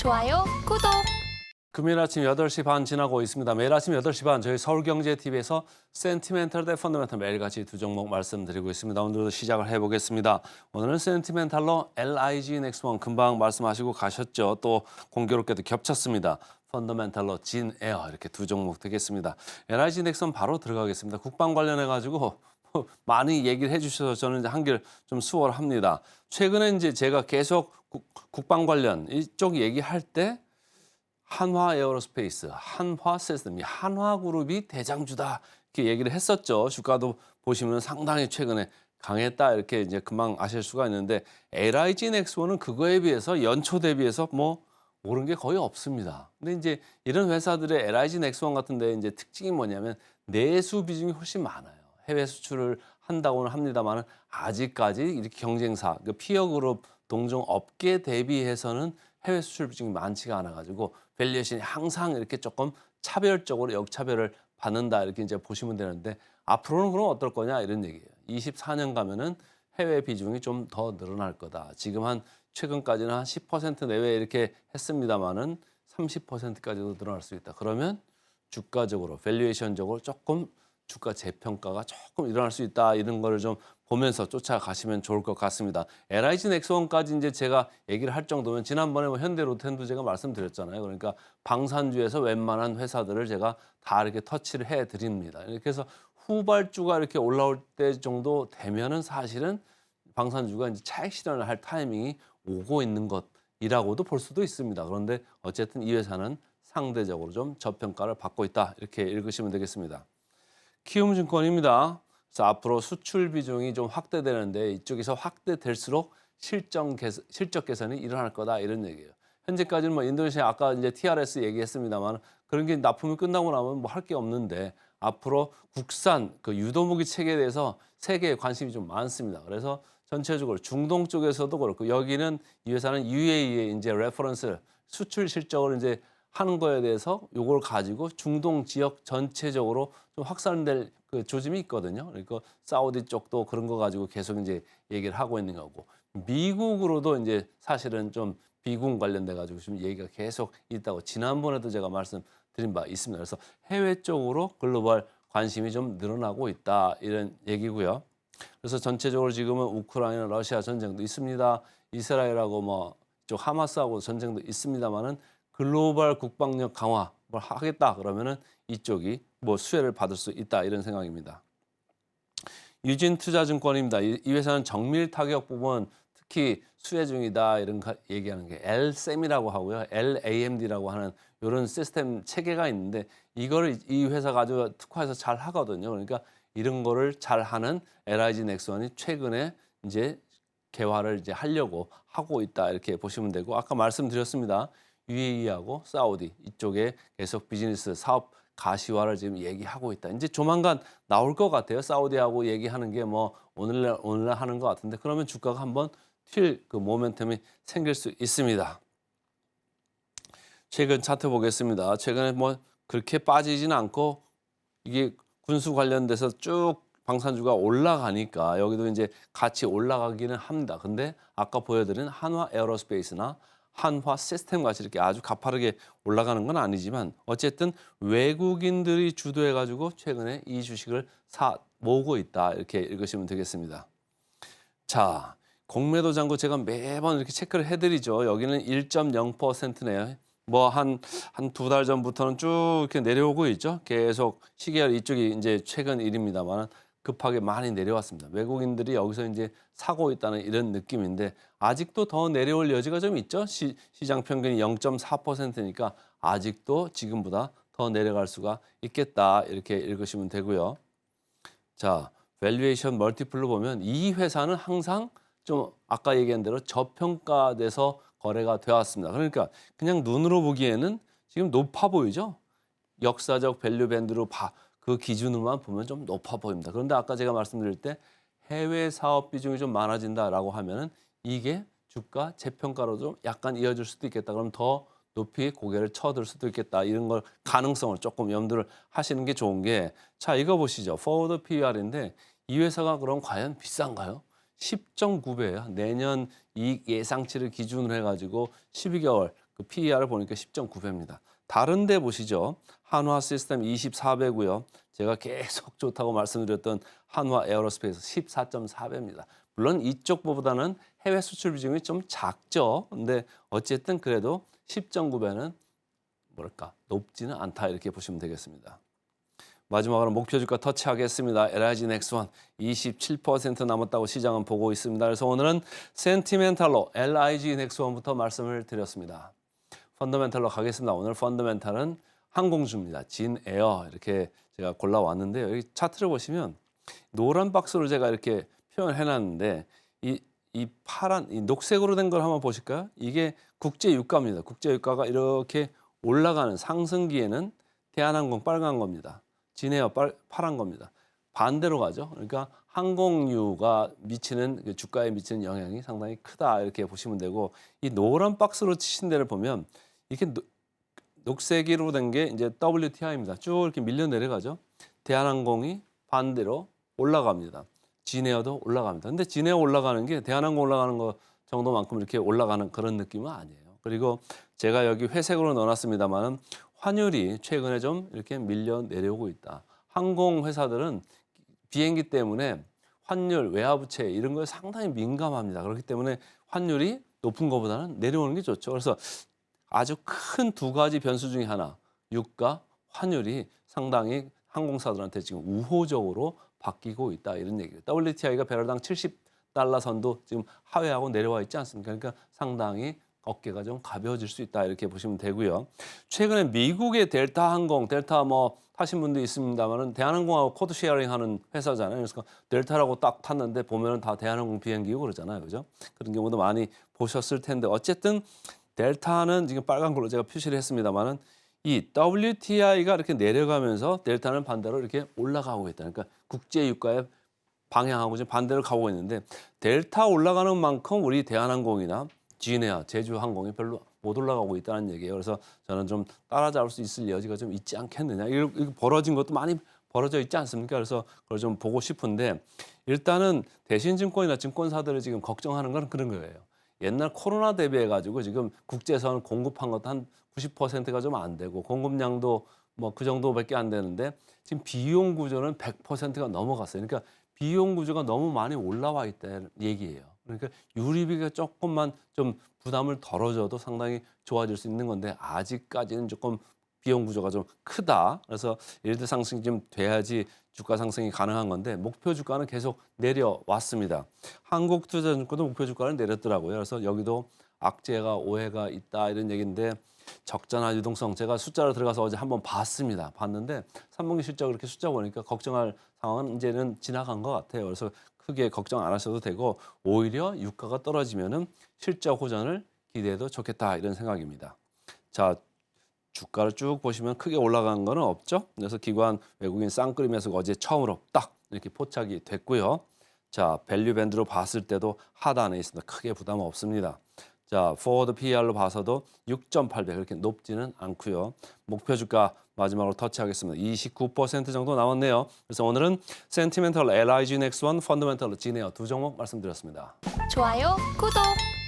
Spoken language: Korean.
좋아요, 구독. 금요일 아침 8시 반 지나고 있습니다. 매일 아침 8시 반 저희 서울경제TV에서 센티멘털 대 펀더멘털 매일같이 두 종목 말씀드리고 있습니다. 오늘도 시작을 해보겠습니다. 오늘은 센티멘탈로 LIG 넥스원 금방 말씀하시고 가셨죠. 또 공교롭게도 겹쳤습니다. 펀더멘탈로 진에어 이렇게 두 종목 되겠습니다. LIG 넥스원 바로 들어가겠습니다. 국방 관련해가지고 많이 얘기를 해주셔서 저는 이제 한결 좀 수월합니다. 최근에 이제 제가 계속 국방 관련 이쪽 얘기할 때 한화 에어로스페이스, 한화 시스템, 한화그룹이 대장주다 이렇게 얘기를 했었죠. 주가도 보시면 상당히 최근에 강했다 이렇게 이제 금방 아실 수가 있는데 LIG 넥스원은 그거에 비해서 연초 대비해서 뭐 오른 게 거의 없습니다. 근데 이제 이런 회사들의 LIG 넥스원 같은데 이제 특징이 뭐냐면 내수 비중이 훨씬 많아요. 해외 수출을 한다고는 합니다만 아직까지 이렇게 경쟁사, 피어 그룹 동종 업계 대비해서는 해외 수출 비중이 많지가 않아가지고 밸류에이션이 항상 이렇게 조금 차별적으로 역차별을 받는다 이렇게 이제 보시면 되는데 앞으로는 그럼 어떨 거냐 이런 얘기예요. 24년 가면은 해외 비중이 좀 더 늘어날 거다. 지금 한 최근까지는 한 10% 내외 이렇게 했습니다만은 30%까지도 늘어날 수 있다. 그러면 주가적으로 밸류에이션적으로 조금 주가 재평가가 조금 일어날 수 있다 이런 거를 좀 보면서 쫓아가시면 좋을 것 같습니다. LIG 넥스원까지 이제 제가 얘기를 할 정도면 지난번에 뭐 현대로텐도 제가 말씀드렸잖아요. 그러니까 방산주에서 웬만한 회사들을 제가 다 이렇게 터치를 해 드립니다. 이렇게 해서 후발주가 이렇게 올라올 때 정도 되면은 사실은 방산주가 이제 차익 실현을 할 타이밍이 오고 있는 것이라고도 볼 수도 있습니다. 그런데 어쨌든 이 회사는 상대적으로 좀 저평가를 받고 있다. 이렇게 읽으시면 되겠습니다. 키움증권입니다. 그래서 앞으로 수출 비중이 좀 확대되는데 이쪽에서 확대될수록 실적 개선이 일어날 거다 이런 얘기예요. 현재까지는 뭐 인도네시아 아까 이제 TRS 얘기했습니다만 그런 게 납품이 끝나고 나면 뭐 할 게 없는데 앞으로 국산 그 유도무기 체계에 대해서 세계에 관심이 좀 많습니다. 그래서 전체적으로 중동 쪽에서도 그렇고 여기는 이 회사는 UAE의 이제 레퍼런스 수출 실적을 이제 하는 거에 대해서 요걸 가지고 중동 지역 전체적으로 좀 확산될 그 조짐이 있거든요. 그러니까 사우디 쪽도 그런 거 가지고 계속 이제 얘기를 하고 있는 거고 미국으로도 이제 사실은 좀 비군 관련돼 가지고 지금 얘기가 계속 있다고 지난번에도 제가 말씀드린 바 있습니다. 그래서 해외 쪽으로 글로벌 관심이 좀 늘어나고 있다 이런 얘기고요. 그래서 전체적으로 지금은 우크라이나 러시아 전쟁도 있습니다. 이스라엘하고 뭐 쪽 하마스하고 전쟁도 있습니다만은 글로벌 국방력 강화를 하겠다 그러면은 이쪽이 뭐 수혜를 받을 수 있다 이런 생각입니다. 유진투자증권입니다. 이 회사는 정밀 타격 부분 특히 수혜 중이다 이런 얘기하는 게 LSAM이라고 하고요. LAMD라고 하는 이런 시스템 체계가 있는데 이거를 이 회사가 아주 특화해서 잘 하거든요. 그러니까 이런 거를 잘 하는 LIG 넥스원이 최근에 이제 개화를 이제 하려고 하고 있다 이렇게 보시면 되고 아까 말씀드렸습니다. UAE하고 사우디 이쪽에 계속 비즈니스 사업 가시화를 지금 얘기하고 있다. 이제 조만간 나올 것 같아요. 사우디하고 얘기하는 게 뭐 오늘날 하는 것 같은데 그러면 주가가 한번 튈 그 모멘텀이 생길 수 있습니다. 최근 차트 보겠습니다. 최근에 뭐 그렇게 빠지지는 않고 이게 군수 관련돼서 쭉 방산주가 올라가니까 여기도 이제 같이 올라가기는 합니다. 근데 아까 보여드린 한화 에어로스페이스나 한화 시스템 같이 이렇게 아주 가파르게 올라가는 건 아니지만 어쨌든 외국인들이 주도해가지고 최근에 이 주식을 모으고 있다 이렇게 읽으시면 되겠습니다. 자, 공매도 잔고 제가 매번 이렇게 체크를 해드리죠. 여기는 1.0%네요. 뭐 한 두 달 전부터는 쭉 이렇게 내려오고 있죠. 계속 시계열 이쪽이 이제 최근 일입니다만 급하게 많이 내려왔습니다. 외국인들이 여기서 이제 사고 있다는 이런 느낌인데 아직도 더 내려올 여지가 좀 있죠. 시장 평균이 0.4%니까 아직도 지금보다 더 내려갈 수가 있겠다 이렇게 읽으시면 되고요. 자, 밸류에이션 멀티플로 보면 이 회사는 항상 좀 아까 얘기한 대로 저평가돼서 거래가 되었습니다. 그러니까 그냥 눈으로 보기에는 지금 높아 보이죠? 역사적 밸류 밴드로 그 기준으로만 보면 좀 높아 보입니다. 그런데 아까 제가 말씀드릴 때 해외 사업 비중이 좀 많아진다라고 하면은 이게 주가 재평가로 좀 약간 이어질 수도 있겠다. 그럼 더 높이 고개를 쳐들 수도 있겠다. 이런 걸 가능성을 조금 염두를 하시는 게 좋은 게 자, 이거 보시죠. 포워드 PER인데 이 회사가 그럼 과연 비싼가요? 10.9배예요. 내년 이익 예상치를 기준으로 해가지고 12개월 그 PER을 보니까 10.9배입니다. 다른 데 보시죠. 한화 시스템 24배고요. 제가 계속 좋다고 말씀드렸던 한화 에어로스페이스 14.4배입니다. 물론 이쪽보다는 해외 수출 비중이 좀 작죠. 근데 어쨌든 그래도 10.9배는 뭐랄까 높지는 않다 이렇게 보시면 되겠습니다. 마지막으로 목표 주가 터치하겠습니다. LIG 넥스원 27% 남았다고 시장은 보고 있습니다. 그래서 오늘은 센티멘탈로 LIG 넥스원부터 말씀을 드렸습니다. 펀더멘탈로 가겠습니다. 오늘 펀더멘탈은 항공주입니다. 진에어 이렇게 제가 골라왔는데요. 여기 차트를 보시면 노란 박스로 제가 이렇게 표현을 해놨는데 이 파란, 이 녹색으로 된 걸 한번 보실까요? 이게 국제 유가입니다. 국제 유가가 이렇게 올라가는 상승기에는 대한항공 빨간 겁니다. 진에어 파란 겁니다. 반대로 가죠. 그러니까 항공유가 미치는 주가에 미치는 영향이 상당히 크다 이렇게 보시면 되고 이 노란 박스로 치신 데를 보면 이렇게 녹색으로 된 게 이제 WTI입니다. 쭉 이렇게 밀려 내려가죠. 대한항공이 반대로 올라갑니다. 진에어도 올라갑니다. 근데 진에어 올라가는 게 대한항공 올라가는 거 정도만큼 이렇게 올라가는 그런 느낌은 아니에요. 그리고 제가 여기 회색으로 넣어놨습니다만은 환율이 최근에 좀 이렇게 밀려 내려오고 있다. 항공 회사들은 비행기 때문에 환율, 외화부채 이런 거에 상당히 민감합니다. 그렇기 때문에 환율이 높은 것보다는 내려오는 게 좋죠. 그래서 아주 큰 두 가지 변수 중에 하나, 유가, 환율이 상당히 항공사들한테 지금 우호적으로 바뀌고 있다 이런 얘기예요. WTI가 배럴당 70달러 선도 지금 하회하고 내려와 있지 않습니까? 그러니까 상당히 어깨가 좀 가벼워질 수 있다 이렇게 보시면 되고요. 최근에 미국의 델타 항공, 델타 뭐 타신 분도 있습니다만은 대한항공하고 코드 쉐어링하는 회사잖아요. 그래서 델타라고 딱 탔는데 보면은 다 대한항공 비행기고 그러잖아요, 그죠? 그런 경우도 많이 보셨을 텐데 어쨌든 델타는 지금 빨간 걸로 제가 표시를 했습니다만은 이 WTI가 이렇게 내려가면서 델타는 반대로 이렇게 올라가고 있다. 그러니까 국제 유가의 방향하고 지금 반대로 가고 있는데 델타 올라가는 만큼 우리 대한항공이나 진에어, 제주항공이 별로 못 올라가고 있다는 얘기예요. 그래서 저는 좀 따라잡을 수 있을 여지가 좀 있지 않겠느냐. 이거 벌어진 것도 많이 벌어져 있지 않습니까? 그래서 그걸 좀 보고 싶은데 일단은 대신증권이나 증권사들을 지금 걱정하는 건 그런 거예요. 옛날 코로나 대비해가지고 지금 국제선 공급한 것도 한 90%가 좀 안 되고 공급량도 뭐 그 정도밖에 안 되는데 지금 비용 구조는 100%가 넘어갔어요. 그러니까 비용 구조가 너무 많이 올라와 있다는 얘기예요. 그러니까 유리비가 조금만 좀 부담을 덜어줘도 상당히 좋아질 수 있는 건데 아직까지는 조금 비용 구조가 좀 크다. 그래서 일대 상승이 좀 돼야지 주가 상승이 가능한 건데 목표 주가는 계속 내려왔습니다. 한국투자증권도 목표 주가를 내렸더라고요. 그래서 여기도 악재가 오해가 있다 이런 얘기인데 적자나 유동성 제가 숫자로 들어가서 어제 한번 봤습니다. 봤는데 3분기 실적 이렇게 숫자 보니까 걱정할 상황은 이제는 지나간 것 같아요. 그래서 크게 걱정 안 하셔도 되고 오히려 유가가 떨어지면은 실적 호전을 기대해도 좋겠다 이런 생각입니다. 자, 주가를 쭉 보시면 크게 올라간 거는 없죠. 그래서 기관 외국인 쌍끌이 매수가 어제 처음으로 딱 이렇게 포착이 됐고요. 자, 밸류 밴드로 봤을 때도 하단에 있습니다. 크게 부담 없습니다. 자, 포워드 PER로 봐서도 6.8배 그렇게 높지는 않고요. 목표 주가 마지막으로 터치하겠습니다. 29% 정도 나왔네요. 그래서 오늘은 센티멘털 LIG 넥스원, 펀더멘털 진에어 두 종목 말씀드렸습니다. 좋아요, 구독!